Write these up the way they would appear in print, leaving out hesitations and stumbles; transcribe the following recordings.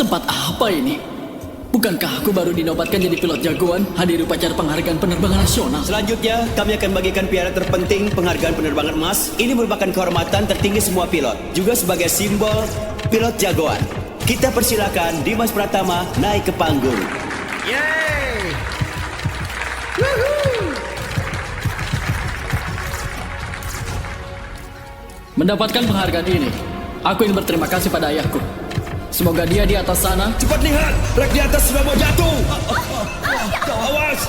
Tempat apa ini? Bukankah aku baru dinobatkan jadi pilot jagoan hadir upacara penghargaan penerbangan nasional? Selanjutnya, kami akan bagikan piala terpenting penghargaan penerbangan emas. Ini merupakan kehormatan tertinggi semua pilot, juga sebagai simbol pilot jagoan. Kita persilakan Dimas Pratama naik ke panggung. Yeay! Mendapatkan penghargaan ini, aku ingin berterima kasih pada ayahku. Semoga dia di atas sana. Cepat lihat, rek di atas sudah mau jatuh. Awas!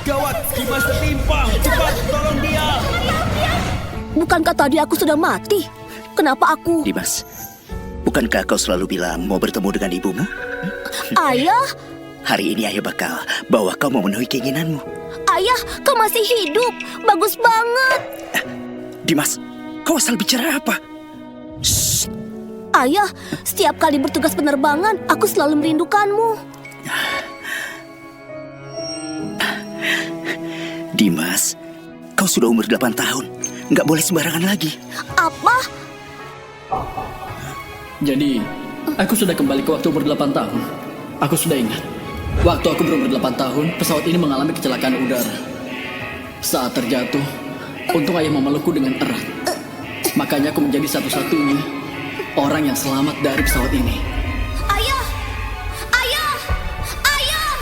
Gawat, Dimas tertimpa. Cepat, tolong dia. Bukankah tadi aku sudah mati? Kenapa aku... Dimas, bukankah kau selalu bilang mau bertemu dengan ibumu? Ayah? Hari ini ayah bakal bawa kau memenuhi keinginanmu. Ayah, kau masih hidup. Bagus banget. Dimas, kau asal bicara apa? Ayah, setiap kali bertugas penerbangan, aku selalu merindukanmu. Dimas, kau sudah umur 8 tahun. Nggak boleh sembarangan lagi. Apa? Jadi, aku sudah kembali ke waktu umur 8 tahun. Aku sudah ingat. Waktu aku berumur 8 tahun, pesawat ini mengalami kecelakaan udara. Saat terjatuh, untung ayah memelukku dengan erat. Makanya aku menjadi satu-satunya orang yang selamat dari pesawat ini. Ayah! Ayah! Ayah!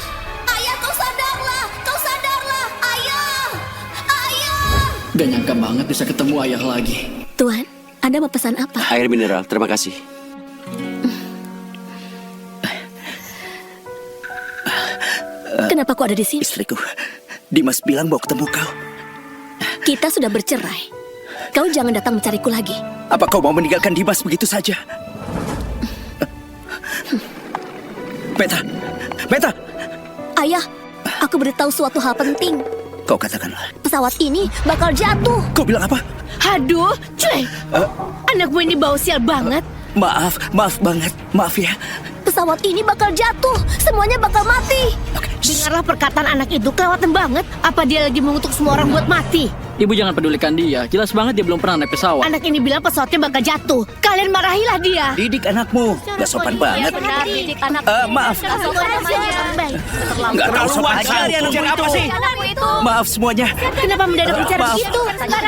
Ayah, kau sadarlah! Kau sadarlah! Ayah! Ayah! Gak nyangka banget bisa ketemu ayah lagi. Tuan, Anda mau pesan apa? Air mineral, terima kasih. Kenapa kau ada di sini? Istriku, Dimas bilang mau ketemu kau. Kita sudah bercerai. Kau jangan datang mencariku lagi. Apa kau mau meninggalkan Dimas begitu saja? Petra! Petra! Ayah, aku beritahu suatu hal penting. Kau katakanlah. Pesawat ini bakal jatuh. Kau bilang apa? Aduh, cuy. Anakmu ini bau sial banget. Maaf banget. Maaf ya. Pesawat ini bakal jatuh. Semuanya bakal mati. Dengarlah perkataan anak itu, kelewatan banget. Apa dia lagi mengutuk semua orang buat mati? Ibu jangan pedulikan dia. Jelas banget dia belum pernah naik pesawat. Anak ini bilang pesawatnya bakal jatuh. Kalian marahilah dia. Didik anakmu. Gak sopan banget. Benar, didik anak. Maaf. Gak tahu sopan sekali anakmu itu. Maaf semuanya. Kenapa mendadak bicara Maaf. begitu?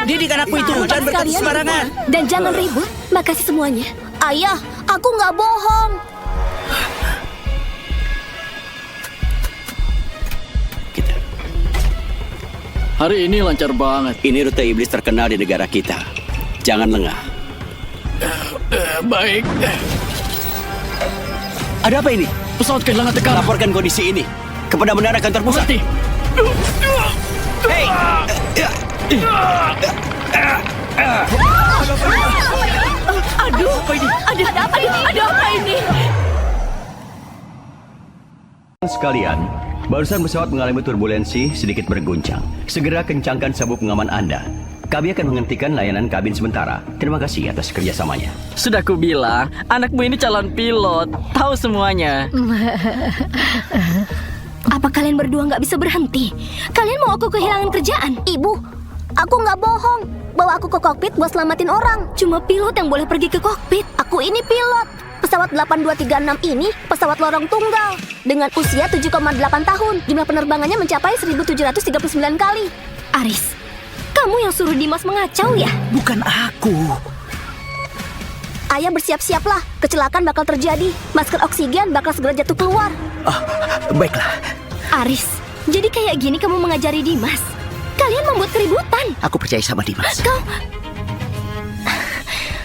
Didik anakmu itu. Jangan berkata Sekalian sembarangan. ribut. Dan jangan ribut. Makasih semuanya. Ayah, aku nggak bohong. Kita. Hari ini lancar banget. Ini rute iblis terkenal di negara kita. Jangan lengah. Baik. Ada apa ini? Pesawat kehilangan tekanan. Laporkan kondisi ini kepada menara kantor pusat. Mati. Hei! Aduh, ada apa ini? Ada apa ini? Sekalian, barusan pesawat mengalami turbulensi sedikit berguncang. Segera kencangkan sabuk pengaman Anda. Kami akan menghentikan layanan kabin sementara. Terima kasih atas kerjasamanya. Sudah ku bilang, anakmu ini calon pilot. Tahu semuanya. Apa kalian berdua nggak bisa berhenti? Kalian mau aku kehilangan kerjaan? Ibu, aku nggak bohong. Bawa aku ke kokpit buat selamatin orang. Cuma pilot yang boleh pergi ke kokpit. Aku ini pilot. Pesawat 8236 ini pesawat lorong tunggal. Dengan usia 7,8 tahun. Jumlah penerbangannya mencapai 1739 kali. Aris, kamu yang suruh Dimas mengacau ya? Bukan aku. Ayah bersiap-siaplah. Kecelakaan bakal terjadi. Masker oksigen bakal segera jatuh keluar. Baiklah. Aris, jadi kayak gini kamu mengajari Dimas? Kalian membuat keributan. Aku percaya sama Dimas. Kau...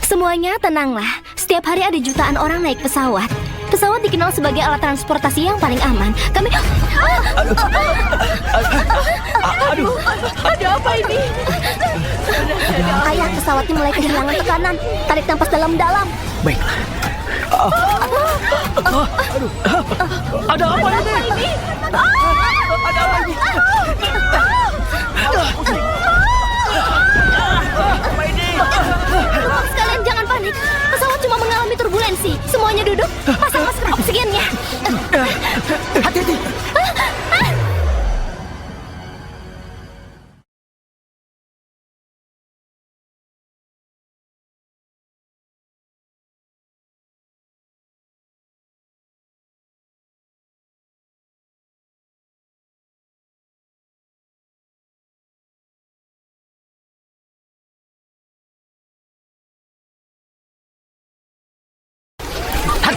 Semuanya tenanglah. Setiap hari ada jutaan orang naik pesawat. Pesawat dikenal sebagai alat transportasi yang paling aman. Kami... Aduh. Ada apa ini? Ayah, pesawatnya mulai kehilangan tekanan. Tarik nafas dalam-dalam. Baiklah. Ada apa ini? Sekalian jangan panik. Pesawat cuma mengalami turbulensi. Semuanya duduk. Pasang masker oksigennya. Hati-hati.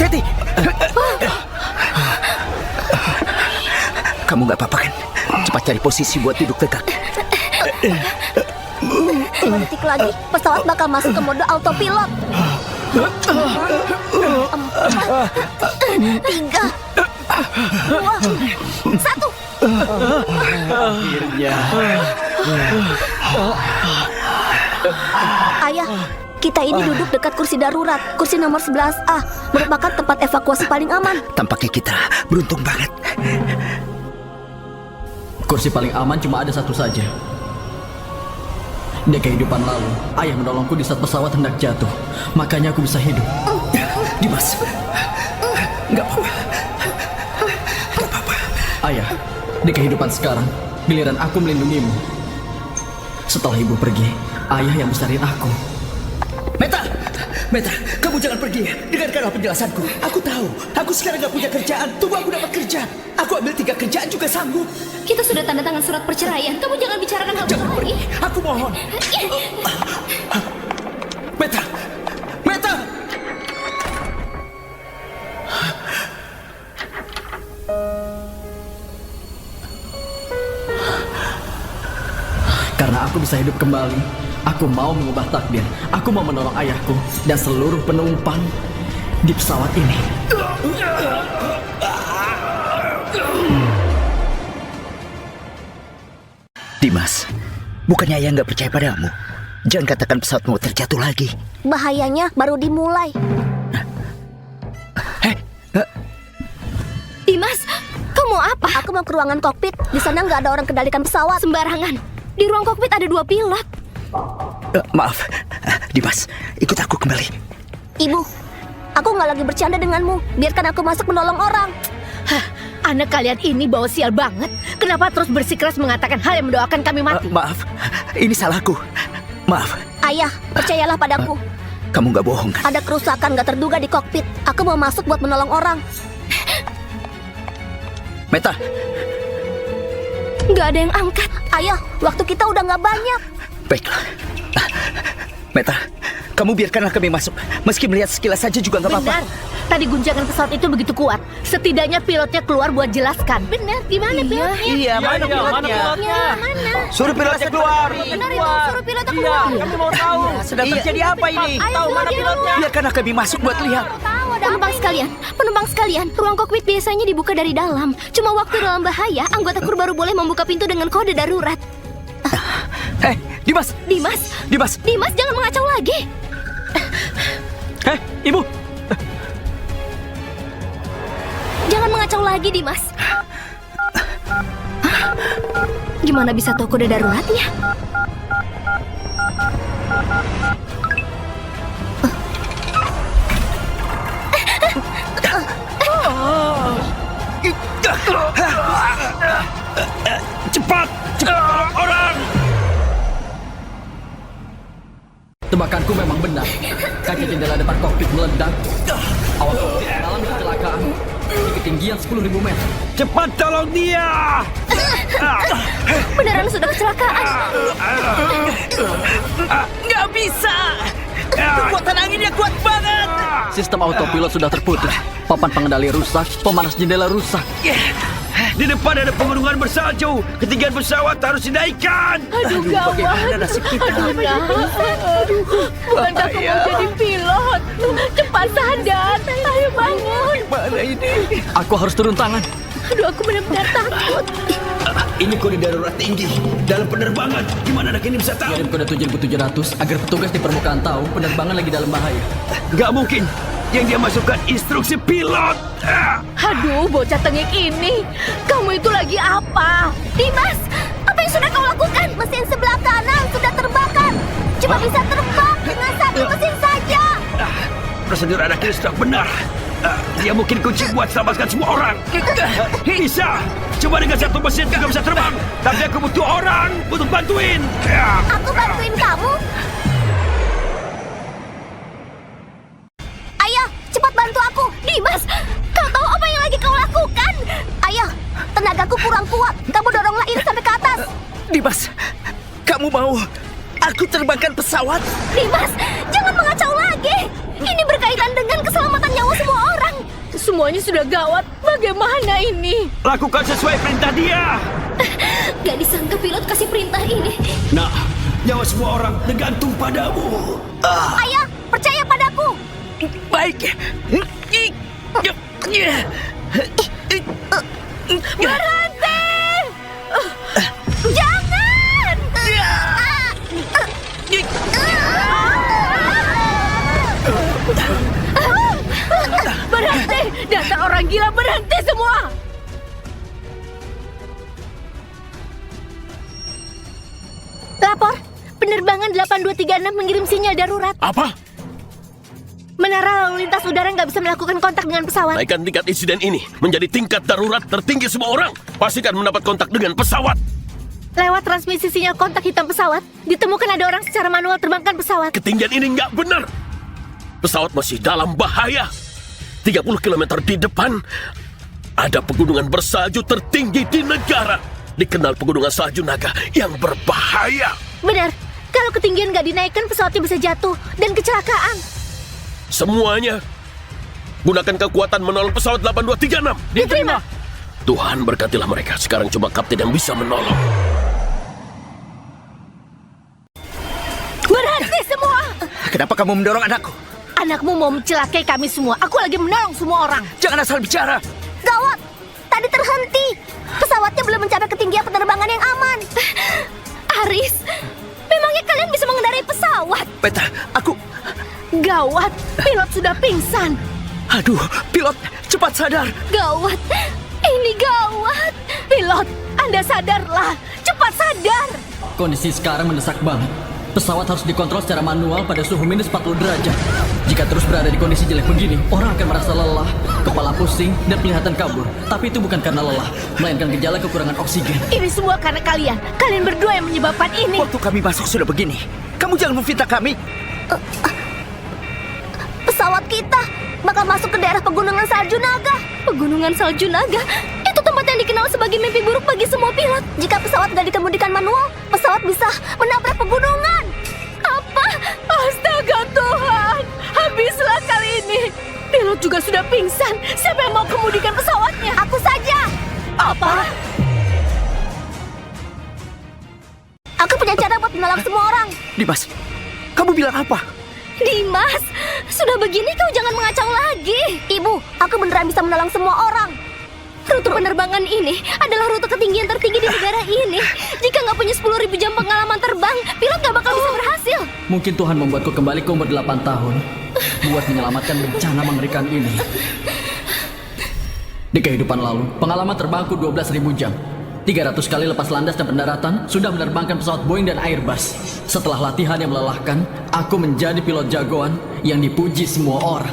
hati-hati. Kamu nggak apa-apa kan? Cepat cari posisi buat duduk tegak. 5 detik lagi, pesawat bakal masuk ke mode autopilot. 4, 3, 2, 1. Ayah, kita ini duduk dekat kursi darurat. Kursi nomor 11A merupakan tempat evakuasi paling aman. Tampaknya kita beruntung banget. Kursi paling aman cuma ada satu saja. Di kehidupan lalu, ayah menolongku di saat pesawat hendak jatuh. Makanya aku bisa hidup. Dimas, nggak apa-apa. Nggak apa-apa. Ayah, di kehidupan sekarang, giliran aku melindungimu. Setelah ibu pergi, ayah yang besarin aku. Meta, Meta, kamu jangan pergi ya. Dengarkanlah penjelasanku. Aku tahu, aku sekarang nggak punya kerjaan. Tunggu aku dapat kerja. Aku ambil 3 kerjaan juga sanggup. Kita sudah tanda tangan surat perceraian. Kamu jangan bicarakan hal itu Jangan lagi. pergi, aku mohon. Meta, Meta. Karena aku bisa hidup kembali, aku mau mengubah takdir. Aku mau menolong ayahku dan seluruh penumpang di pesawat ini. Dimas, bukannya ayah nggak percaya padamu? Jangan katakan pesawat mau terjatuh lagi. Bahayanya baru dimulai. Dimas, kamu apa? Aku mau ke ruangan kokpit. Di sana nggak ada orang kendalikan pesawat. Sembarangan. Di ruang kokpit ada 2 pilot. Maaf, Dimas, ikut aku kembali. Ibu, aku nggak lagi bercanda denganmu. Biarkan aku masuk menolong orang. Hah, anak kalian ini bawa sial banget. Kenapa terus bersikeras mengatakan hal yang mendoakan kami mati? Maaf, ini salahku. Maaf. Ayah, percayalah padaku. Kamu nggak bohong kan? Ada kerusakan nggak terduga di kokpit. Aku mau masuk buat menolong orang. Meta, Nggak ada yang angkat. Ayah, waktu kita udah nggak banyak. baiklah. Meta, kamu biarkanlah kami masuk. Meski melihat sekilas saja juga nggak apa-apa. Benar. Tadi guncangan pesawat itu begitu kuat. Setidaknya pilotnya keluar buat jelaskan. Benar, di mana pilotnya? Iya, mana pilotnya? Mana? Suruh pilotnya keluar. Benar itu, suruh pilotnya keluar. Kami mau tahu sedang terjadi apa ini. Ayo, Tahu mana keluar. pilotnya? Biarkanlah kami masuk buat lihat. Penumpang sekalian, ruang kokpit biasanya dibuka dari dalam. Cuma waktu dalam bahaya, anggota kru baru boleh membuka pintu dengan kode darurat. Dimas, Dimas, Dimas. Dimas jangan mengacau lagi. Ibu. Jangan mengacau lagi, Dimas. Gimana bisa tahu kode daruratnya? Cepat, orang. Tebakanku memang benar. Kaca jendela depan kokpit meledak. Awak mengalami kecelakaan di ketinggian 10.000 meter. Cepat tolong dia. Beneran sudah kecelakaan. Nggak bisa. Kekuatan anginnya kuat banget. Sistem autopilot sudah terputus. Papan pengendali rusak, pemanas jendela rusak. Di depan ada pegunungan bersalju. Ketinggian pesawat harus dinaikkan. Aduh, Bagaimana gawat. nasib kita? Aduh, bukankah kamu mau jadi pilot? Cepat sadar. Ayo bangun. Mana ini? Aku harus turun tangan. Aduh, aku benar-benar takut. Ini kode darurat tinggi dalam penerbangan. Gimana anak ini bisa tahu? Kirim kode 7700 agar petugas di permukaan tahu penerbangan lagi dalam bahaya. Gak mungkin. Yang dia masukkan instruksi pilot. Aduh, bocah tengik ini. Kamu itu lagi apa? Dimas, apa yang sudah kau lakukan? Mesin sebelah kanan sudah terbakar. Cuma bisa terbang dengan satu mesin saja. Prosedur anak ini sudah benar. Dia mungkin kunci buat selamatkan semua orang. Bisa. Coba dengan satu mesin gak bisa terbang. Tapi aku butuh orang untuk bantuin. Aku bantuin kamu. Ayah, cepat bantu aku. Dimas, kau tahu apa yang lagi kau lakukan? Ayah, tenagaku kurang kuat. Kamu doronglah ini sampai ke atas. Dimas, kamu mau aku terbangkan pesawat? Dimas, jangan mengacau lagi. Ini berkaitan dengan keselamatan nyawa semua orang. Semuanya sudah gawat. Bagaimana ini? Lakukan sesuai perintah dia. Gak disangka pilot kasih perintah ini. Nah, nyawa semua orang tergantung padamu. Ayah, percaya padaku. Baik. Berhenti! Jangan! Berhenti! Dasar orang gila, berhenti semua! Lapor, penerbangan 8236 mengirim sinyal darurat. Apa? Menara lalu lintas udara nggak bisa melakukan kontak dengan pesawat. Naikkan tingkat insiden ini menjadi tingkat darurat tertinggi semua orang. Pastikan mendapat kontak dengan pesawat. Lewat transmisi sinyal kontak hitam pesawat, ditemukan ada orang secara manual terbangkan pesawat. Ketinggian ini nggak benar. Pesawat masih dalam bahaya. 30 km di depan, ada pegunungan bersalju tertinggi di negara. Dikenal pegunungan salju naga yang berbahaya. Benar, kalau ketinggian nggak dinaikkan pesawatnya bisa jatuh dan kecelakaan. Semuanya, gunakan kekuatan menolong pesawat 8236. Diterima. Tuhan berkatilah mereka. Sekarang cuma kapten yang bisa menolong. Berhenti semua! Kenapa kamu mendorong anakku? Anakmu mau mencelakai kami semua. Aku lagi menolong semua orang. Jangan asal bicara. Gawat! Tadi terhenti. Pesawatnya belum mencapai ketinggian penerbangan yang aman. Aris, memangnya kalian bisa mengendarai pesawat? Petra, aku... Gawat, pilot sudah pingsan. Aduh, pilot, cepat sadar. Gawat! Ini gawat! Pilot, Anda sadarlah. Cepat sadar. Kondisi sekarang mendesak banget. Pesawat harus dikontrol secara manual pada suhu minus 40 derajat. Jika terus berada di kondisi jelek begini, orang akan merasa lelah, kepala pusing, dan kelihatan kabur. Tapi itu bukan karena lelah, melainkan gejala kekurangan oksigen. Ini semua karena kalian. Kalian berdua yang menyebabkan ini. Waktu kami masuk sudah begini. Kamu jangan memfitnah kami. Pesawat kita bakal masuk ke daerah pegunungan salju naga. Pegunungan salju naga? Itu tempat yang dikenal sebagai mimpi buruk bagi semua pilot. Jika pesawat gak dikemudikan manual, pesawat bisa menabrak pegunungan. Apa? Astaga Tuhan. Habislah kali ini. Pilot juga sudah pingsan. Siapa yang mau kemudikan pesawatnya? Aku saja. Apa? Aku punya cara buat menolong semua orang. Dimas, kamu bilang apa? Dimas, sudah begini kau jangan mengacau lagi. Ibu, aku beneran bisa menolong semua orang. Rute penerbangan ini adalah rute ketinggian tertinggi di negara ini. Jika nggak punya 10.000 jam pengalaman terbang, pilot nggak bakal bisa berhasil. Mungkin Tuhan membuatku kembali ke umur 8 tahun buat menyelamatkan bencana mengerikan ini. Di kehidupan lalu, pengalaman terbangku 12.000 jam. 300 kali lepas landas dan pendaratan, sudah menerbangkan pesawat Boeing dan Airbus. Setelah latihan yang melelahkan, aku menjadi pilot jagoan yang dipuji semua orang.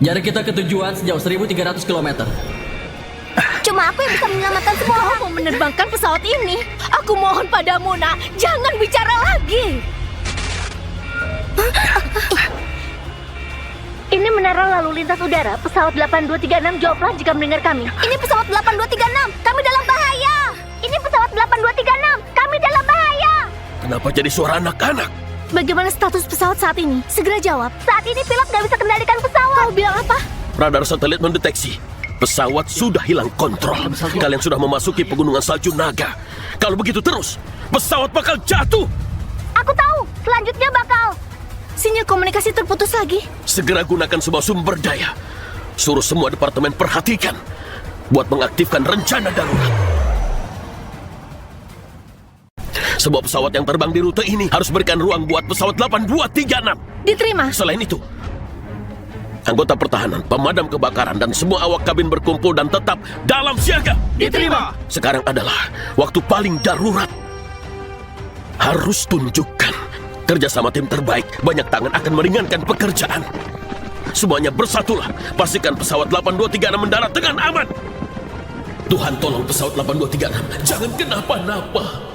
Jarak kita ke tujuan sejauh 1.300 km. Cuma aku yang bisa menyelamatkan semua orang. Kau mau menerbangkan pesawat ini? Aku mohon padamu, nak, jangan bicara lagi. Ini menara lalu lintas udara, pesawat 8236, jawablah jika mendengar kami. Ini pesawat 8236, kami dalam bahaya. Ini pesawat 8236, kami dalam bahaya. Kenapa jadi suara anak-anak? Bagaimana status pesawat saat ini? Segera jawab. Saat ini pilot nggak bisa kendalikan pesawat. Kau bilang apa? Radar satelit mendeteksi. Pesawat sudah hilang kontrol. Kalian sudah memasuki pegunungan salju naga. Kalau begitu terus, pesawat bakal jatuh. Aku tahu, selanjutnya bakal... Sinyal komunikasi terputus lagi. Segera gunakan semua sumber daya. Suruh semua departemen perhatikan buat mengaktifkan rencana darurat. Sebuah pesawat yang terbang di rute ini harus berikan ruang buat pesawat 8236. Diterima. Selain itu, anggota pertahanan, pemadam kebakaran, dan semua awak kabin berkumpul dan tetap dalam siaga. Diterima. Sekarang adalah waktu paling darurat. Harus tunjukkan kerjasama tim terbaik. Banyak tangan akan meringankan pekerjaan. Semuanya bersatulah. Pastikan pesawat 8236 mendarat dengan aman. Tuhan tolong pesawat 8236. Jangan kenapa-napa.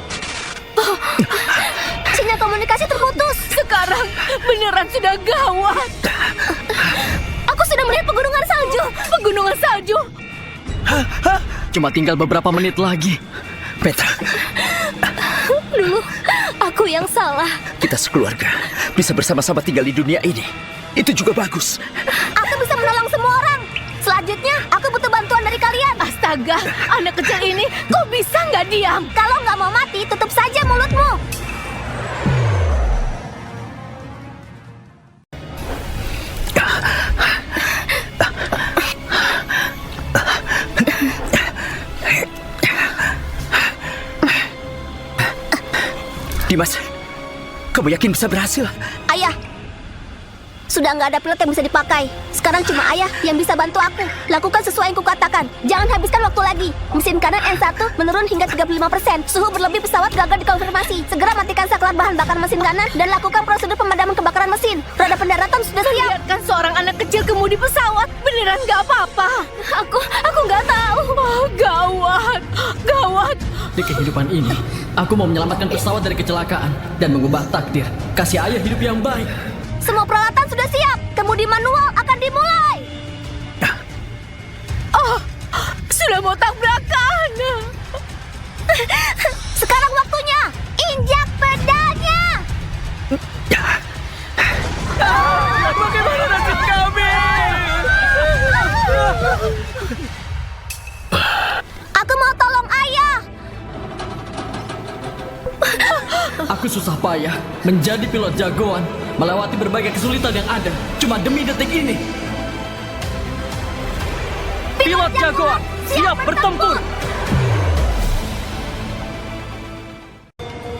Sinyal komunikasi terputus. Sekarang beneran sudah gawat. Aku sudah melihat pegunungan salju. Pegunungan salju. Cuma tinggal beberapa menit lagi. Petra, Dulu, aku Aku yang salah. Kita sekeluarga bisa bersama-sama tinggal di dunia ini. Itu juga bagus. Aku bisa menolong semua orang. Selanjutnya, aku butuh bantuan dari kalian. Astaga, anak kecil ini kok bisa nggak diam? Kalau nggak mau mati, tutup saja mulutmu. Dimas, kamu yakin bisa berhasil? Ayah, sudah nggak ada pilot yang bisa dipakai. Sekarang cuma ayah yang bisa bantu aku. Lakukan sesuai yang kukatakan. Jangan habiskan waktu lagi. Mesin kanan N1 menurun hingga 35%. Suhu berlebih pesawat gagal dikonfirmasi. Segera matikan saklar bahan bakar mesin kanan dan lakukan prosedur pemadaman kebakaran mesin. Roda pendaratan sudah siap. Biarkan seorang anak kecil kemudi pesawat. Beneran nggak apa-apa. Aku nggak tahu. Oh, gawat, gawat. Di kehidupan ini, aku mau menyelamatkan pesawat dari kecelakaan dan mengubah takdir. Kasih ayah hidup yang baik. Semua peralatan sudah siap. Kemudi manual akan dimulai. Oh, sudah mau tabrakan. Sekarang waktunya. Injak pedalnya. Bagaimana nasib kami? Aku mau tolong ayah. Aku susah payah menjadi pilot jagoan, melewati berbagai kesulitan yang ada cuma demi detik ini. Pilot jagoan, siap bertempur.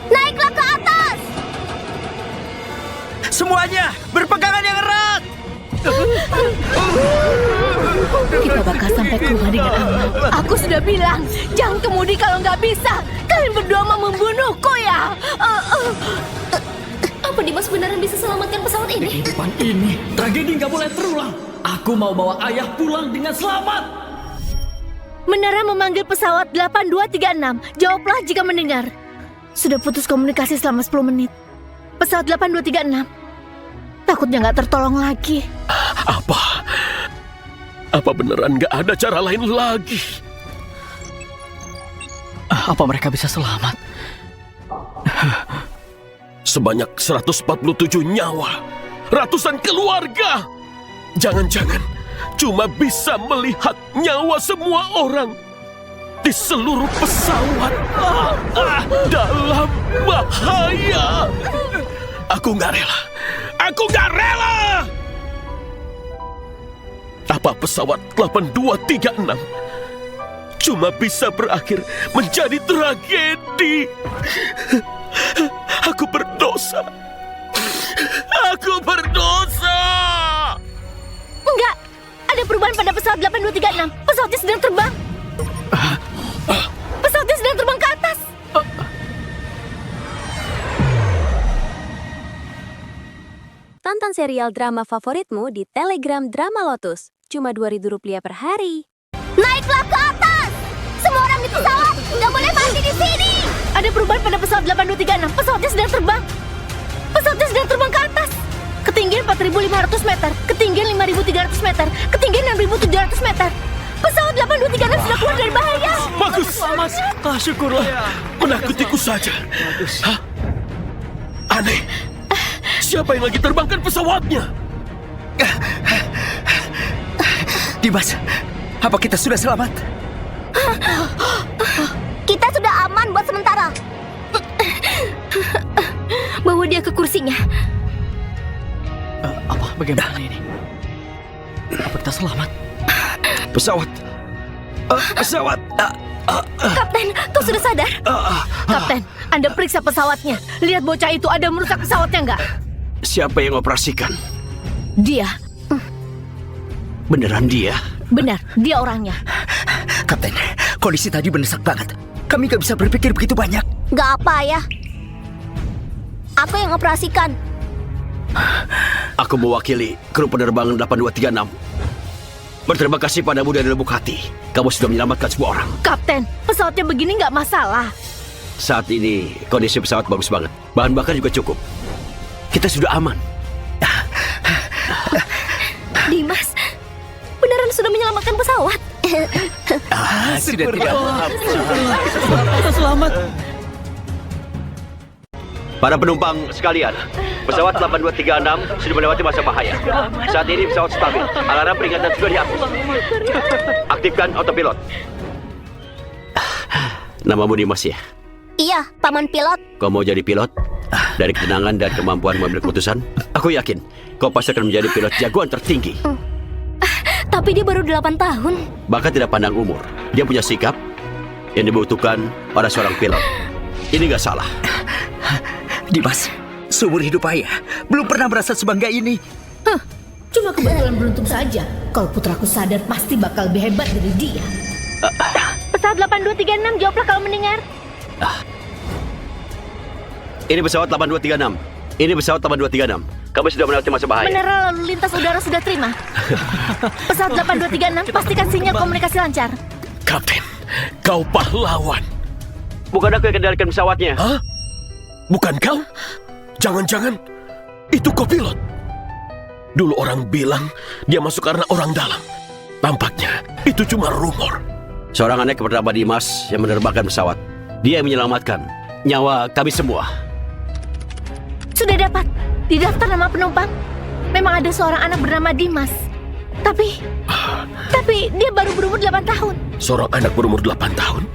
Naiklah ke atas. Semuanya berpegangan yang erat. Kita bakal sampai ke rumah dengan aman. Aku sudah bilang, jangan kemudi kalau nggak bisa. Kalian berdua mau membunuhku ya. Apa Dimas beneran bisa selamatkan pesawat Di ini? kehidupan ini, tragedi nggak boleh terulang. Aku mau bawa ayah pulang dengan selamat. Menara memanggil pesawat 8236. Jawablah jika mendengar. Sudah putus komunikasi selama 10 menit. Pesawat 8236. Takutnya nggak tertolong lagi. Apa? Apa beneran nggak ada cara lain lagi? Apa mereka bisa selamat? Sebanyak 147 nyawa, ratusan keluarga. Jangan-jangan cuma bisa melihat nyawa semua orang di seluruh pesawat dalam bahaya. Aku nggak rela. Aku nggak rela. Apa pesawat 8236 cuma bisa berakhir menjadi tragedi? Aku berdosa. Aku berdosa. Enggak, ada perubahan pada pesawat 8236. Pesawatnya sedang terbang. Pesawatnya sedang terbang ke atas. Tonton serial drama favoritmu di Telegram Drama Lotus. Cuma Rp2.000 per hari. Naiklah ke atas. Semua orang di pesawat nggak boleh mati di sini. Ada perubahan pada pesawat 8236. Pesawatnya sedang terbang. Pesawatnya sedang terbang ke atas. Ketinggian 4.500 meter. Ketinggian 5.300 meter. Ketinggian 6.700 meter. Pesawat 8236 sudah keluar dari bahaya. Bagus. Syukurlah. Menakutiku saja. Hah? Aneh. Siapa yang lagi terbangkan pesawatnya? Dimas, apa kita sudah selamat? Kita sudah aman buat sementara. Bawa dia ke kursinya. Apa? Bagaimana ini? Apa kita selamat? Pesawat. Pesawat. Kapten, kau sudah sadar? Kapten, Anda periksa pesawatnya. Lihat bocah itu ada merusak pesawatnya nggak? Siapa yang operasikan? Dia. Beneran dia? Benar, dia orangnya. Kapten, kondisi tadi mendesak banget. Kami gak bisa berpikir begitu banyak. Gak apa ya. Aku yang operasikan. Aku mewakili kru penerbangan 8236. Berterima kasih padamu dari lubuk hati. Kamu sudah menyelamatkan semua orang. Kapten, pesawatnya begini nggak masalah. Saat ini kondisi pesawat bagus banget. Bahan bakar juga cukup. Kita sudah aman. Dimas, beneran sudah menyelamatkan pesawat. Sudah tidak apa-apa. Kita selamat. Para penumpang sekalian, pesawat 8236 sudah melewati masa bahaya. Saat ini pesawat stabil. Alarm peringatan sudah dihapus. Aktifkan autopilot. Namamu Dimas ya? Iya, Paman Pilot. Kau mau jadi pilot? Dari ketenangan dan kemampuan mengambil keputusan, aku yakin kau pasti akan menjadi pilot jagoan tertinggi. Tapi dia baru 8 tahun. Bahkan tidak pandang umur. Dia punya sikap yang dibutuhkan pada seorang pilot. Ini nggak salah. Dimas, seumur hidup ayah belum pernah merasa sebangga ini. Cuma kebetulan beruntung saja. Kalau putraku sadar pasti bakal lebih hebat dari dia. Pesawat 8236, jawablah kalau mendengar. Ini pesawat 8236. Ini pesawat 8236. Kamu sudah melewati masa bahaya. Menara lalu lintas udara sudah terima. Pesawat 8236, pastikan sinyal komunikasi lancar. Kapten, kau pahlawan. Bukan aku yang kendalikan pesawatnya. Hah? Bukan kau? Jangan-jangan itu kopilot. Dulu orang bilang dia masuk karena orang dalam. Tampaknya itu cuma rumor. Seorang anak bernama Dimas yang menerbangkan pesawat. Dia yang menyelamatkan nyawa kami semua. Sudah dapat. Di daftar nama penumpang memang ada seorang anak bernama Dimas. Tapi dia baru berumur 8 tahun. Seorang anak berumur 8 tahun?